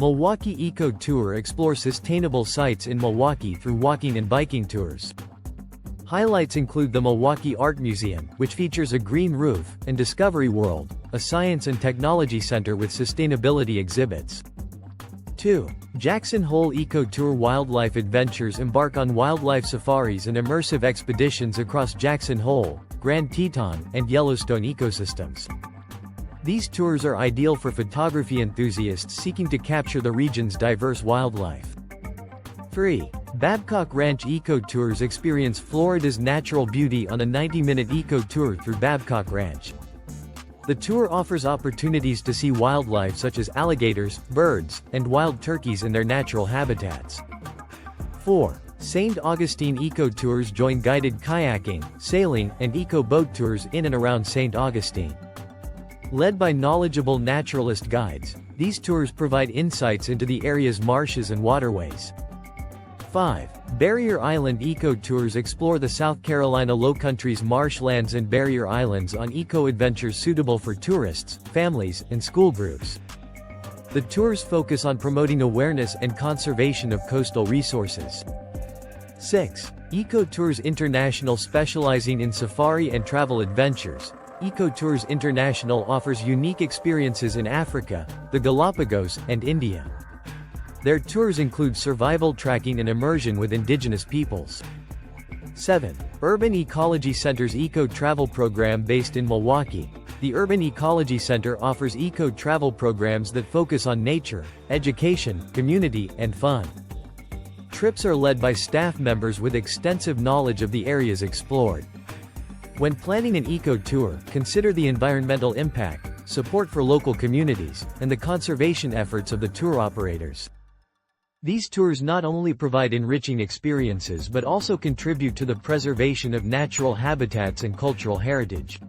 Milwaukee Eco Tour explores sustainable sites in Milwaukee through walking and biking tours. Highlights include the Milwaukee Art Museum, which features a green roof, and Discovery World, a science and technology center with sustainability exhibits. 2. Jackson Hole Eco Tour Wildlife Adventures embark on wildlife safaris and immersive expeditions across Jackson Hole, Grand Teton, and Yellowstone ecosystems. These tours are ideal for photography enthusiasts seeking to capture the region's diverse wildlife. 3. Babcock Ranch Eco Tours experience Florida's natural beauty on a 90-minute eco tour through Babcock Ranch. The tour offers opportunities to see wildlife such as alligators, birds, and wild turkeys in their natural habitats. 4. St. Augustine Eco Tours join guided kayaking, sailing, and eco-boat tours in and around St. Augustine. Led by knowledgeable naturalist guides, these tours provide insights into the area's marshes and waterways. 5. Barrier Island Eco Tours explore the South Carolina Lowcountry's marshlands and barrier islands on eco-adventures suitable for tourists, families, and school groups. The tours focus on promoting awareness and conservation of coastal resources. 6. Eco Tours International specializing in safari and travel adventures. Eco Tours International offers unique experiences in Africa, the Galapagos, and India. Their tours include survival tracking and immersion with indigenous peoples. 7. Urban Ecology Center's Eco Travel Program based in Milwaukee. The Urban Ecology Center offers eco travel programs that focus on nature, education, community, and fun. Trips are led by staff members with extensive knowledge of the areas explored. When planning an eco tour, consider the environmental impact, support for local communities, and the conservation efforts of the tour operators. These tours not only provide enriching experiences but also contribute to the preservation of natural habitats and cultural heritage.